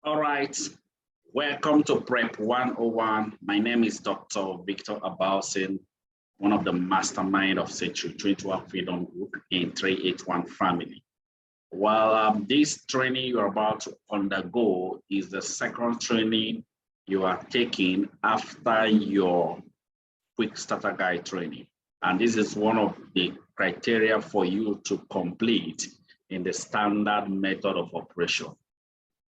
All right, welcome to Prep 101. My name is Dr. Victor Abalson, one of the mastermind of Century 21 Freedom Group in 381 family. Well, this training you're about to undergo is the second training you are taking after your quick starter guide training. And this is one of the criteria for you to complete in the standard method of operation.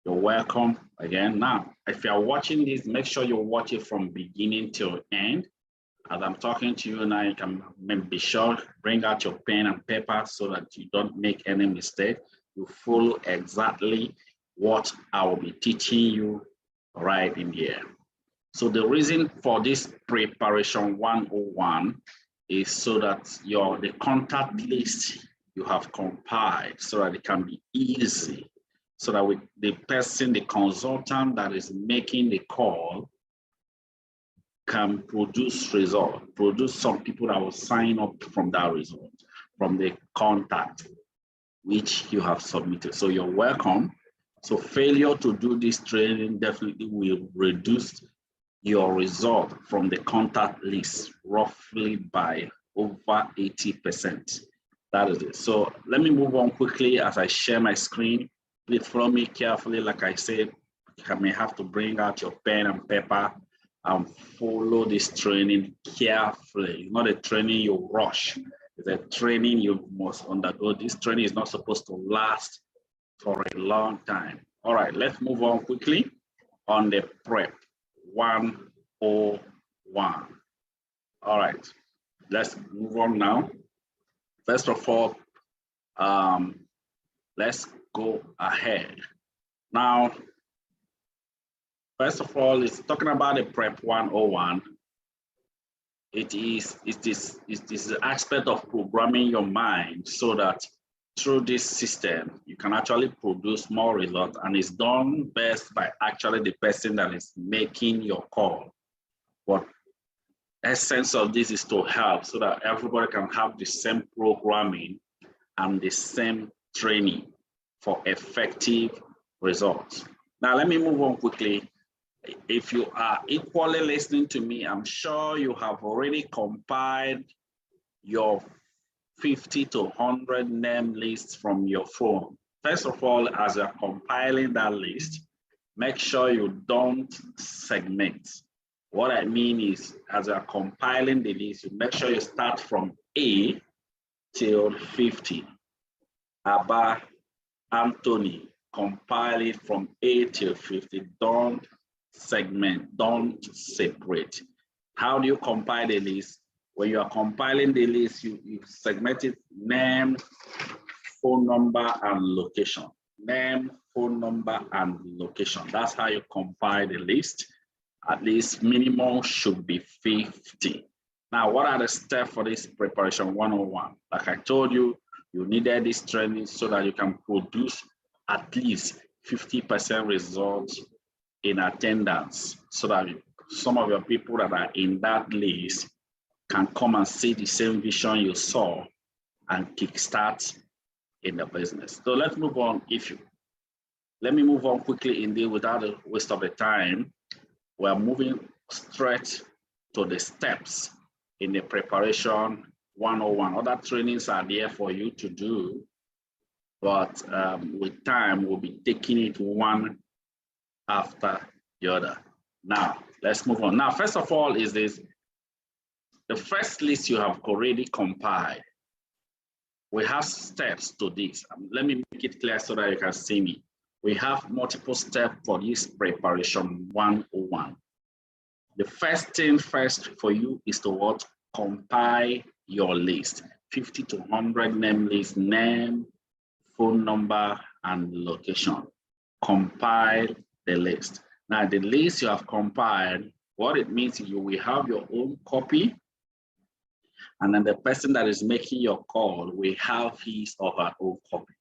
You're welcome again. Now, if you're watching this, make sure you watch it from beginning till end. As I'm talking to you now, you can be sure, bring out your pen and paper so that you don't make any mistake. You follow exactly what I will be teaching you right in here. So the reason for this preparation 101 is so that the contact list you have compiled so that it can be easy, so that the person, the consultant that is making the call can produce result, produce some people that will sign up from that result, from the contact which you have submitted. So you're welcome. So failure to do this training definitely will reduce your result from the contact list roughly by over 80%. That is it. So let me move on quickly as I share my screen. Please follow me carefully. Like I said, you may have to bring out your pen and paper and follow this training carefully. It's not a training you rush. It's a training you must undergo. This training is not supposed to last for a long time. All right, let's move on quickly on the prep 101. All right, let's move on now. First of all, let's go ahead. Now, first of all, it's talking about the prep 101. It is the aspect of programming your mind so that through this system, you can actually produce more results, and it's done best by actually the person that is making your call. But essence of this is to help so that everybody can have the same programming and the same training for effective results. Now, let me move on quickly. If you are equally listening to me, I'm sure you have already compiled your 50 to 100 name lists from your phone. First of all, as you're compiling that list, make sure you don't segment. What I mean is, as you're compiling the list, you make sure you start from A till 50. Abba, Anthony, compile it from A till 50. Don't segment, don't separate. How do you compile the list? When you are compiling the list, you segment it: name, phone number, and location. Name, phone number, and location. That's how you compile the list. At least minimum should be 50. Now, what are the steps for this preparation 101? Like I told you, you needed this training so that you can produce at least 50% results in attendance, so that some of your people that are in that list can come and see the same vision you saw and kickstart in the business. So let's move on. Let me move on quickly indeed without a waste of the time. We're moving straight to the steps in the preparation 101. Other trainings are there for you to do, but with time, we'll be taking it one after the other. Now, let's move on. Now, first of all, is this the first list you have already compiled. We have steps to this. Let me make it clear so that you can see me. We have multiple steps for this preparation 101. The first thing first for you is to what? Compile your list. 50 to 100 name list, name, phone number, and location. Compile the list. Now, the list you have compiled, what it means is you will have your own copy, and then the person that is making your call will have his or her own copy.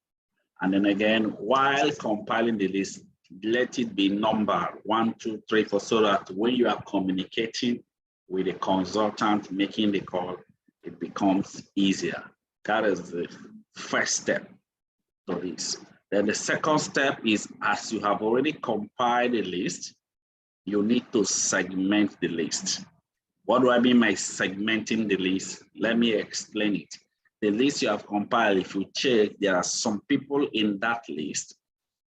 And then again, while compiling the list, let it be numbered 1, 2, 3, 4, so that when you are communicating with a consultant making the call, it becomes easier. That is the first step to this. Then the second step is, as you have already compiled a list, you need to segment the list. What do I mean by segmenting the list? Let me explain it. The list you have compiled, if you check, there are some people in that list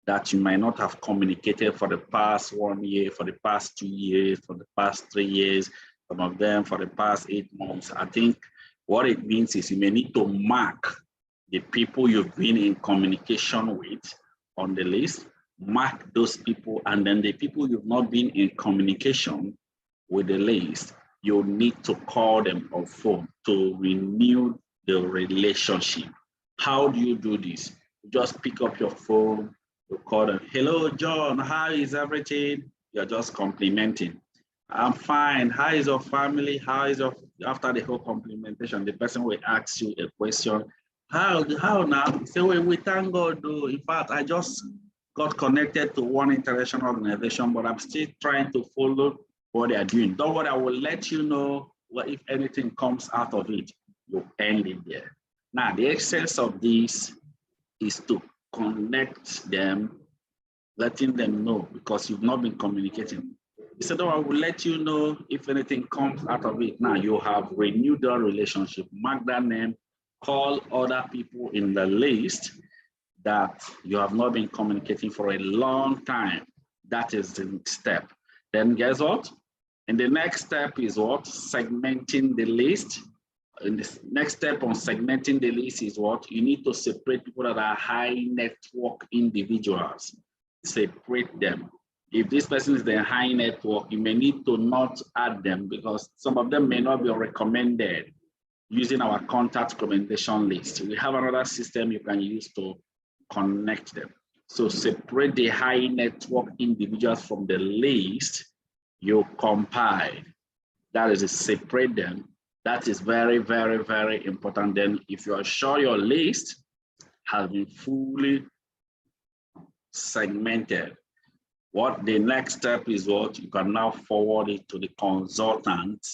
that you might not have communicated for the past 1 year, for the past 2 years, for the past 3 years, some of them for the past 8 months. I think what it means is you may need to mark the people you've been in communication with on the list, mark those people, and then the people you've not been in communication with the list, you need to call them on phone to renew the relationship. How do you do this? You just pick up your phone, you call them, hello, John, how is everything? You're just complimenting. I'm fine. How is your family? How is your, after the whole complimentation, the person will ask you a question. How now? Say, well, we thank God, though. In fact, I just got connected to one international organization, but I'm still trying to follow what they are doing. Don't worry, I will let you know what, if anything comes out of it. You end it there. Now, the essence of this is to connect them, letting them know, because you've not been communicating. He said, oh, I will let you know if anything comes out of it. Now you have renewed the relationship, mark that name, call other people in the list that you have not been communicating for a long time. That is the step. Then guess what? And the next step is what? Segmenting the list. And the next step on segmenting the list is what? You need to separate people that are high network individuals. Separate them. If this person is the high network, you may need to not add them because some of them may not be recommended using our contact recommendation list. We have another system you can use to connect them. So separate the high network individuals from the list you compile. That is, separate them. That is very, very, very important. Then if you are sure your list has been fully segmented, what the next step is what you can now forward it to the consultant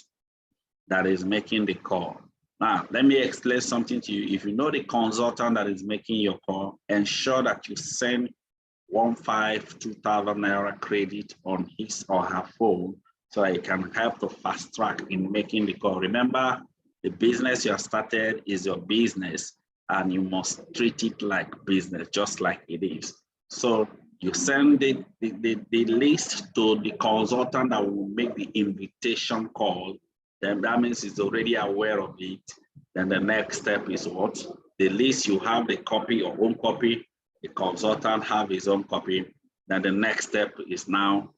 that is making the call. Now, let me explain something to you. If you know the consultant that is making your call, ensure that you send 2,000 naira credit on his or her phone so that it can help to fast track in making the call. Remember, the business you have started is your business and you must treat it like business, just like it is. So you send the list to the consultant that will make the invitation call. Then that means he's already aware of it. Then the next step is what? The list, you have the copy, your own copy, the consultant have his own copy. Then the next step is now,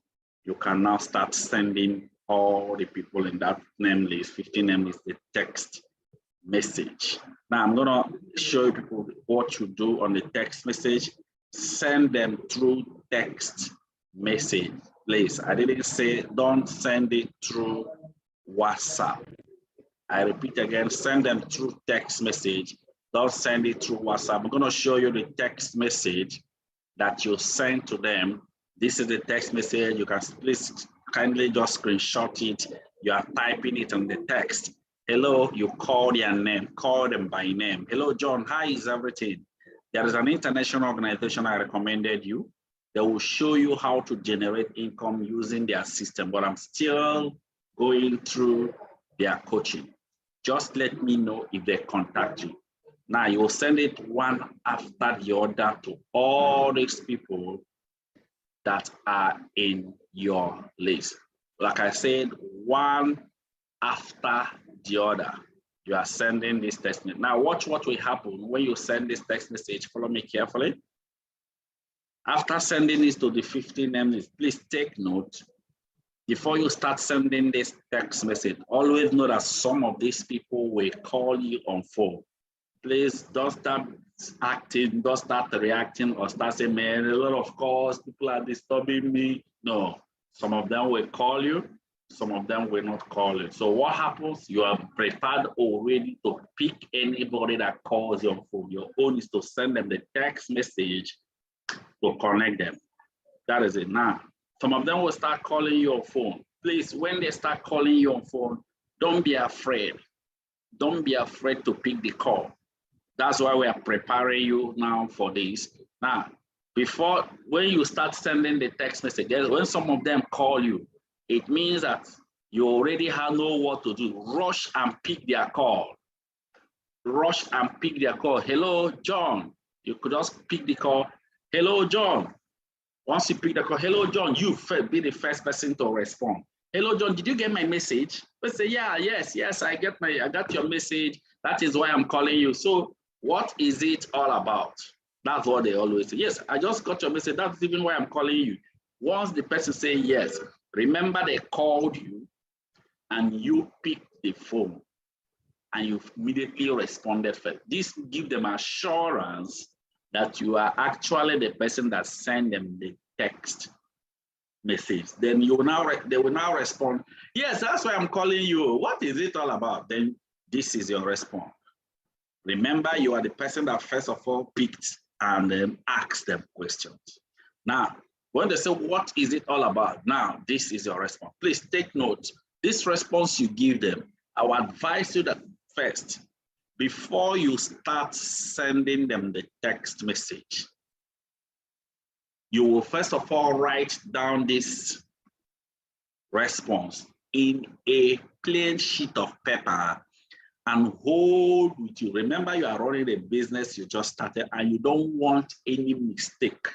you can now start sending all the people in that name list, 15 name list, the text message. Now I'm gonna show you people what you do on the text message. Send them through text message, please. I didn't say don't send it through WhatsApp. I repeat again, send them through text message. Don't send it through WhatsApp. I'm going to show you the text message that you send to them. This is the text message. You can please kindly just screenshot it. You are typing it on the text. Hello, you call their name, call them by name. Hello, John, how is everything? There is an international organization I recommended you. They will show you how to generate income using their system, but I'm still going through their coaching. Just let me know if they contact you. Now you will send it one after the other to all these people that are in your list. Like I said, one after the other. You are sending this text message. Now watch what will happen when you send this text message. Follow me carefully. After sending this to the 15 name list, please take note. Before you start sending this text message, always know that some of these people will call you on phone. Please don't start acting, don't start reacting or start saying, man, a lot of calls, people are disturbing me. No, some of them will call you, some of them will not call you. So what happens? You are prepared already to pick anybody that calls your phone. Your own is to send them the text message to connect them. That is it. Now, some of them will start calling you on phone. Please, when they start calling you on phone, don't be afraid. Don't be afraid to pick the call. That's why we are preparing you now for this. Now, when you start sending the text messages, when some of them call you, it means that you already know what to do. Rush and pick their call. Rush and pick their call. Hello, John. You could just pick the call. Hello, John. Once you pick the call, hello, John, you be the first person to respond. Hello, John, did you get my message? They say, yeah, yes, I got your message. That is why I'm calling you. So what is it all about? That's what they always say. Yes, I just got your message. That's even why I'm calling you. Once the person say yes, remember they called you and you picked the phone and you immediately responded first. This gives them assurance that you are actually the person that sent them the text message. Then they will now respond, yes, that's why I'm calling you. What is it all about? Then this is your response. Remember, you are the person that first of all picked and then asked them questions. Now, when they say, what is it all about? Now, this is your response. Please take note. This response you give them, I will advise you that first, before you start sending them the text message, you will first of all write down this response in a plain sheet of paper and hold with you. Remember, you are running a business you just started and you don't want any mistake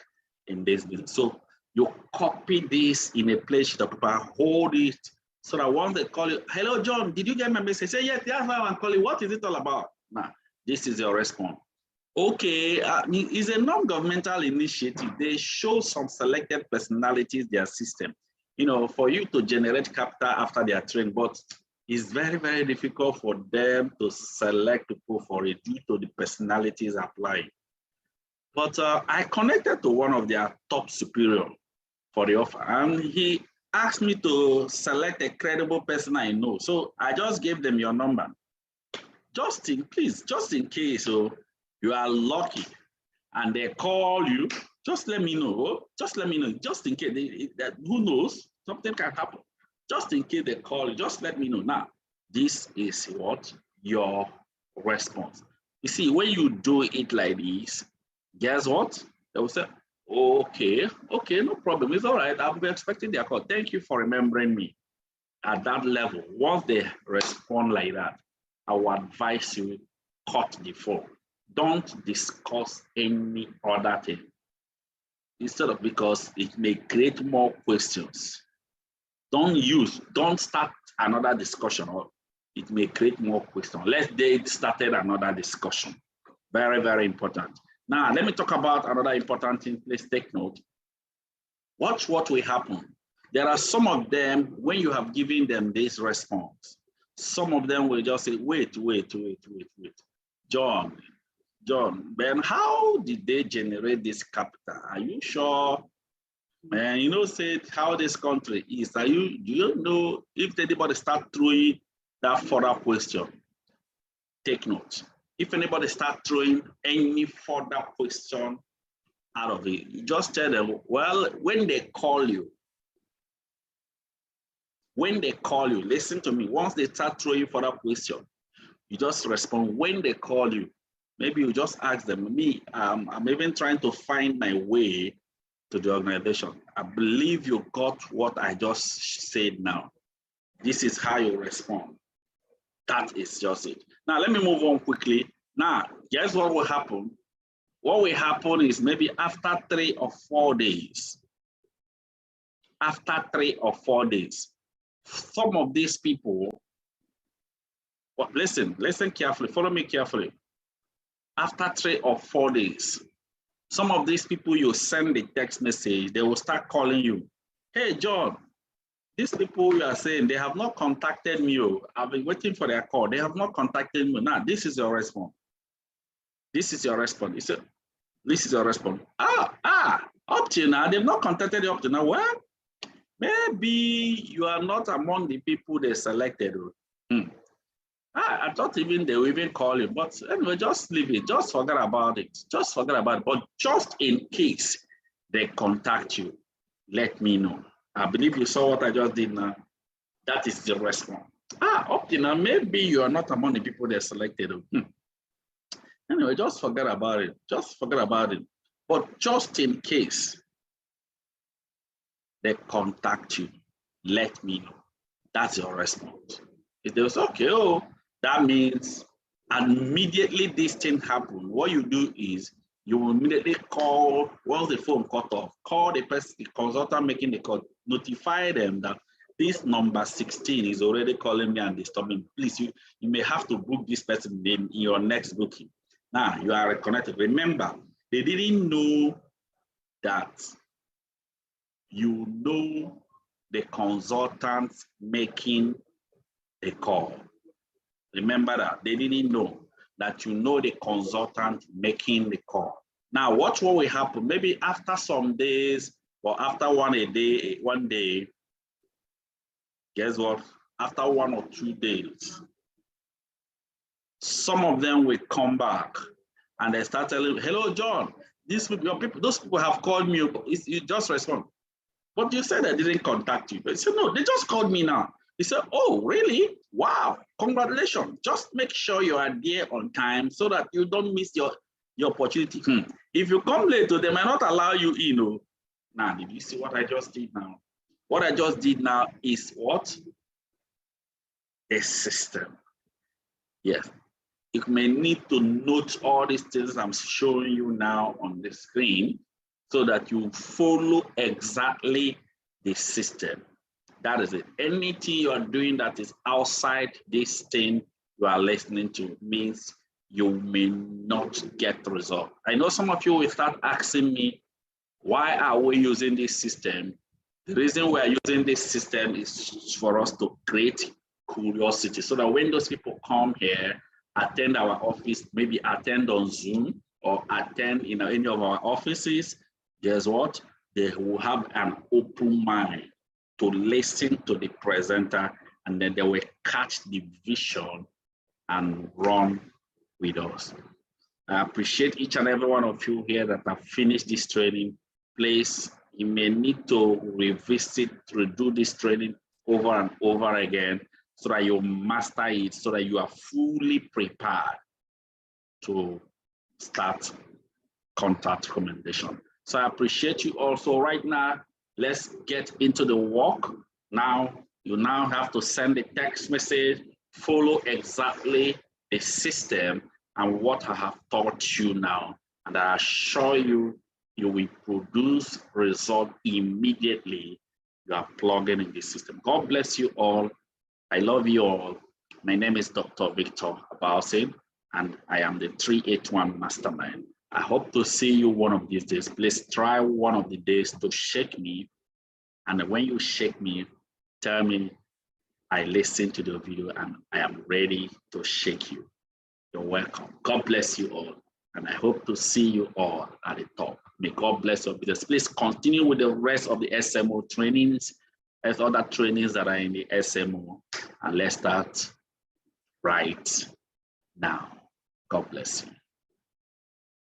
in this business. So you copy this in a plain sheet of paper, hold it, so that once they call you, hello, John, did you get my message? Say, yes, that's why I'm calling. What is it all about? Now, this is your response. Okay, it's a non-governmental initiative. They show some selected personalities their system, for you to generate capital after they are trained, but it's very, very difficult for them to select people for it due to the personalities applying. But I connected to one of their top superior for the offer, and he asked me to select a credible person I know. So I just gave them your number. Just in case, you are lucky and they call you, just let me know. Just let me know, just in case, who knows, something can happen. Just in case they call you, just let me know. Now, this is what your response. You see, when you do it like this, guess what? They will say, okay, no problem. It's all right. I'll be expecting their call. Thank you for remembering me. At that level, once they respond like that, I will advise you, cut the phone. Don't discuss any other thing. Because it may create more questions. Don't start another discussion, or it may create more questions. Let's get started another discussion. Very, very important. Now, let me talk about another important thing. Please take note. Watch what will happen. There are some of them, when you have given them this response, some of them will just say, wait. John, Ben, how did they generate this capital? Are you sure? Man, say how this country is. Do you know if anybody start throwing that further question? Take note. If anybody start throwing any further question out of it, you just tell them, well, when they call you, listen to me. Once they start throwing further question, you just respond when they call you. Maybe you just ask them, I'm even trying to find my way to the organization. I believe you got what I just said now. This is how you respond. That is just it. Now, let me move on quickly. Now, guess what will happen? What will happen is maybe after 3 or 4 days, some of these people, listen carefully, follow me carefully. After 3 or 4 days, some of these people, you send the text message, they will start calling you. Hey, John, these people you are saying, they have not contacted me. I've been waiting for their call. They have not contacted me. Now, this is your response. This is your response. This is your response. Up to now, they've not contacted you up to now. Well, maybe you are not among the people they selected. I thought even they will even call you, but anyway, just leave it. Just forget about it. But just in case they contact you, let me know. I believe you saw what I just did now. That is the response. Up to now, maybe you are not among the people they selected. Anyway, just forget about it. But just in case they contact you, let me know. That's your response. If they say, okay, oh, that means immediately this thing happened, what you do is you will immediately call, once the phone cut off, call the person, the consultant making the call, notify them that this number 16 is already calling me and disturbing. Please, you may have to book this person in your next booking. Now you are reconnected. Remember, they didn't know that you know the consultant making a call. Remember that they didn't know that you know the consultant making the call. Now, watch what will happen. Maybe after some days or after one day, guess what? After 1 or 2 days, some of them will come back and they start telling, hello, John, these people, your people, those people have called me. You just respond. But you said they didn't contact you. They said, no, they just called me now. He said, oh, really? Wow, congratulations. Just make sure you are there on time so that you don't miss your opportunity. If you come late, they might not allow you in. Now, did you see what I just did now? What I just did now is what? A system. Yes. You may need to note all these things I'm showing you now on the screen so that you follow exactly the system. That is it. Anything you are doing that is outside this thing you are listening to means you may not get the result. I know some of you will start asking me, why are we using this system? The reason we are using this system is for us to create curiosity so that when those people come here, attend our office, maybe attend on Zoom or attend in any of our offices, guess what? They will have an open mind to listen to the presenter, and then they will catch the vision and run with us. I appreciate each and every one of you here that have finished this training. Please, you may need to revisit, redo this training over and over again so that you master it, so that you are fully prepared to start contact recommendation. So I appreciate you also. Right now, let's get into the work. Now, you now have to send a text message, follow exactly the system and what I have taught you now. And I assure you, you will produce result immediately. You are plugging in the system. God bless you all. I love you all. My name is Dr. Victor Abalson, and I am the 381 Mastermind. I hope to see you one of these days. Please try one of the days to shake me. And when you shake me, tell me I listened to the video and I am ready to shake you. You're welcome. God bless you all. And I hope to see you all at the top. May God bless your business. Please continue with the rest of the SMO trainings and other trainings that are in the SMO. And let's start right now. God bless you.